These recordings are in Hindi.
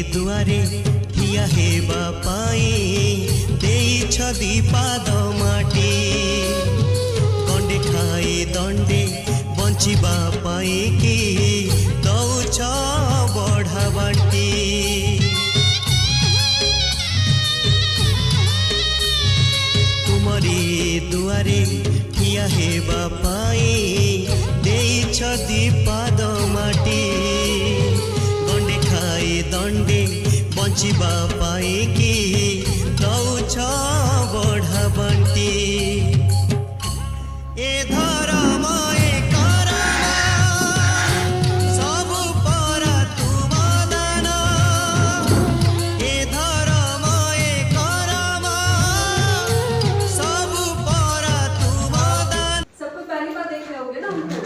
दुआरे ठिया हेबा पाई देइछ दीपाद माटी कंडे खाए दंडे बंचिबा पाई कि दौछ बढ़ा बाटी तुमरी दुआरे ठिया हेबा पाई देइछ दीपाद माटी दंडे बंचिबा पाई कि दौछ बढ़ा बंटी ए धर्म ए करम सब पर तुम दान ए धर्म ए करम सब पर तुम दान। सबको पहली बार देख रहे होंगे ना हमको।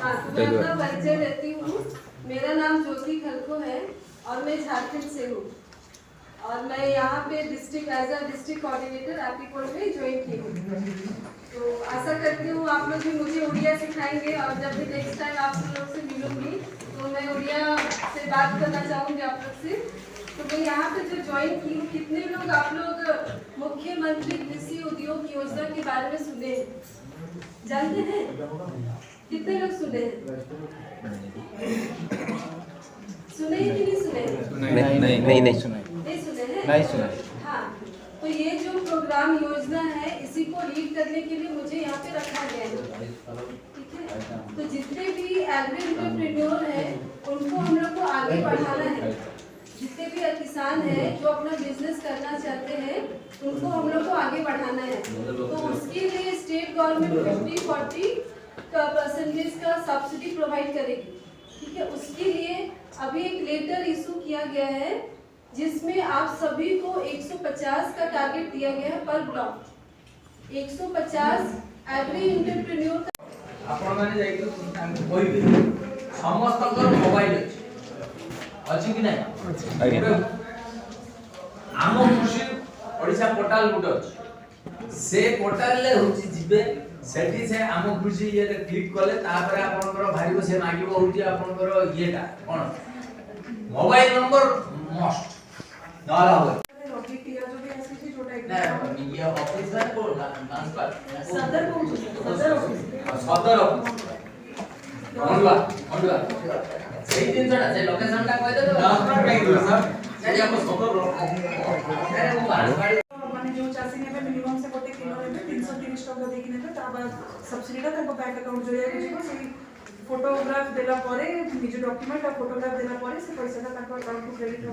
हाँ, तो मैं अपना परिचय देती हूँ। मेरा नाम ज्योति खलको है और मैं झारखंड से हूँ और मैं यहाँ पे district as a district coordinator एपीकोल में ज्वाइन की हूँ। तो आशा करती हूँ आप लोग भी मुझे उड़िया सिखाएंगे और जब भी नेक्स्ट टाइम आप लोग से मिलूंगी तो मैं उड़िया से बात करना चाहूँगी आप लोग से। तो मैं यहाँ पे जो ज्वाइन की हूँ, कितने लोग आप लोग मुख्यमंत्री कृषि उद्योग योजना के बारे में सुने हैं, जानते हैं? कितने लोग सुने हैं? सुने हैं कि नहीं सुने? नहीं सुने। नहीं सुने हैं? नहीं सुने। हाँ, तो ये जो प्रोग्राम योजना है इसी को लीड करने के लिए मुझे यहाँ पे रखा गया है, ठीक है? तो जितने भी एग्री एंटरप्रेन्योर हैं उनको हम लोग को आगे बढ़ाना है। जितने भी किसान हैं जो अपना बिजनेस करना चाहते हैं उनको हम लोग को आगे बढ़ाना है। तो उसके लिए स्टेट गवर्नमेंट 50-40 परसेंटेज का सब्सिडी प्रोवाइड करेगी, ठीक है? उसके लिए अभी एक लेटर इशू किया गया है जिसमें आप सभी को 150 का टारगेट दिया गया है पर ब्लॉक 150 एग्री एंटरप्रेन्योर आपण माने जाई तो कहबे समस्त मोबाइल अछि कि नै आम कृषि ओडिसा पोर्टल गुड अछि से पोर्टल ले होची जिबे सेठी से आम कृषि ये क्लिक कले तापर आपनकर भारीबो से मागिबो होची आपनकर येटा कोन मोबाइल नंबर मस्ट नला हो रॉकेट किया जो भी ऐसी थी छोटा एक नहीं ये ऑफिस है को ट्रांसफर सदर ऑफिस होंडवा सेही दिन छडा से लोकेशन टा कहि दे तो ट्रांसफर नहीं दो सर से आपको सदर अरे वो बात माने जो चासी ने मिनिमम से 1 किलो ने 330 टका देकी ने ता बाद सब्सिडी का तको बैंक अकाउंट जोया के से फोटोग्राफ देला परे निज डॉक्यूमेंट और फोटोग्राफ देला परे से पैसा का तको अकाउंट को क्रेडिट हो।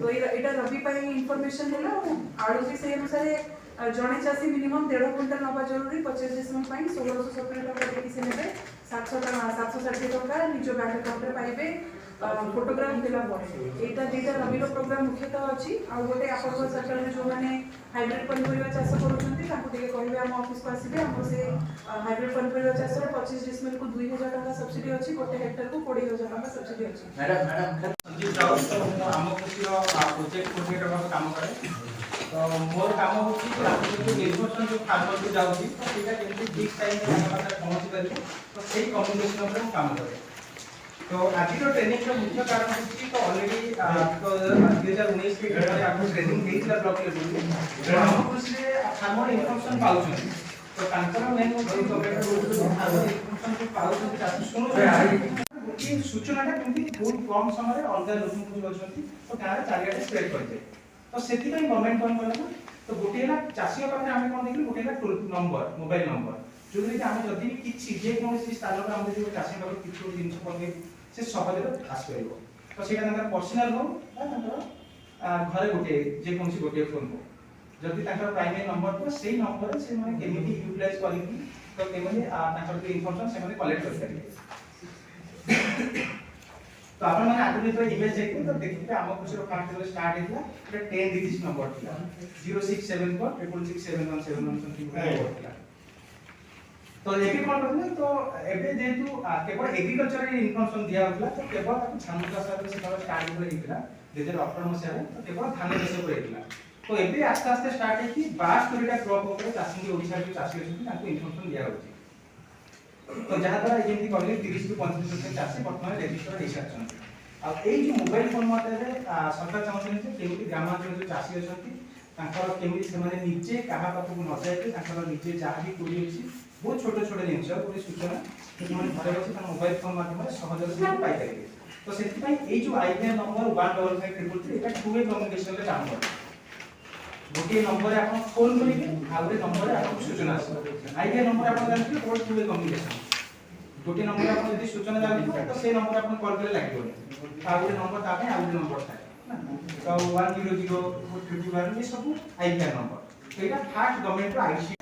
तो एटा रबी पाई इंफॉर्मेशन देला आळु भी से अनुसार जणे चासी मिनिमम 1.5 क्विंटल नबा जरूरी 25 डिसमेल पाई 1670 टका देकी से नेबे 760 टका निज बैंक अकाउंट रे पाइबे फोटोग्राफ देला परे। एटा जेटा रबी रो प्रोग्राम मुख्यतः अछि आ गोटे आपन सरकार ने जो माने हाइब्रिड पनिपरिबा चाष करूछंती ताको टिके कहबे हम ऑफिस को आसीबे हम से हाइब्रिड पनिपरिबा चाष रे 25 डिसमेल को 2000 टका सब्सिडी अछि गोटे हेक्टर को 20000 टका सब्सिडी अछि। मैडम संजीव राउत तो आम कृषि रो प्रोजेक्ट कोऑर्डिनेटर रो काम करे तो मोर काम होची कि जो निर्भरशन जो फार्मर को जाउची सेटा केमति ठीक टाइम में हमरा पहुंच करी तो सेही कम्युनिकेशन ऊपर हम काम करे। तो आज जो ट्रेनिंग का मुख्य कारण होची तो ऑलरेडी 2019 के घरे आपको ट्रेनिंग देइला ब्लॉक लेवल में हम कृषि फार्मर इन्फॉर्मेशन पाउछन तो कांकर मेन होची गवर्नमेंट जो फार्मर इन्फॉर्मेशन को पाउछन चाची सुनु कि सूचनाटा केमति बहुत कम समय रे अलगा लोक को होछंती तो तार चारियाडे स्प्रेड करते तो सेति पई गवर्नमेंट कोन करला तो गोटे ना चासी पाखे हम कोन देखि गोटे ना टोल नंबर मोबाइल नंबर जो कि हम जदी किछि जे कोनोसी स्थान पर हम जे चासी पाखे किछु दिन पगे से सहजरे आस करिवो तो सेटा तांकर पर्सनल हो घरे गोटे जे कोनसी गोटे फोन हो जदी तांकर प्राइमरी नंबर तो सेही नंबर से माने केमिति यूटिलाइज करिवि तो केमने तांकर जे इन्फॉर्मेशन से माने कलेक्ट कर करिवे। तो आपण माने आगु तो इमेज देखि तो देखिबे आम खुशी रो फास्ट जो स्टार्ट हेतला एटा 10 डिजिट नंबर थिला 0674 6671717 समथिंग नंबर थिला। तो एबी कोन करले तो एबे जेतु केवल एग्रीकल्चर रे इन्फॉर्मेशन दिया होतला तो केवल ताकू धान चाष रे से स्टार्ट हो हेतला 2018 मसिया रे तो केवल धान चाष पर हेतला। तो एबे आस्ते आस्ते स्टार्ट है कि 62 टा क्रॉप ऊपर चाषी के ओडिसा जो चाषी अछि ताकू इन्फॉर्मेशन दिया होछि। तो जहा द्वारा जेंति कहले 30 टू 35% चाषी वर्तमान रजिस्टर हे साचन। आ एई जो मोबाइल फोन माध्यम रे सरकार चाहछन जे केमिति ग्रामांचल जो चाषी अछंती तांकर केमिति से माने निजे काहा पाखु न जायते तांकर निजे जहा भी कोली अछि बहुत छोटे छोटे जिनस पूरी सूचना कि माने घरे बसी मोबाइल फोन माध्यम रे सहज से पाई परिबे। तो सेति पई एई जो आईपीआई नंबर 1553 एटा टू वे कम्युनिकेशन रे काम करे। गोटे नंबर आपण फोन करिके आउरे नंबर रे आपण सूचना आसे आईपीआई नंबर आपण जानथि कोड टू वे कम्युनिकेशन गोटे नंबर आपण यदि सूचना जानथि तो से नंबर आपण कॉल करे लागिबो आउरे नंबर ता पे आउरे नंबर था तो 100 431 ये सब आईपीआई नंबर तो एटा फास्ट गवर्नमेंट रो आईसी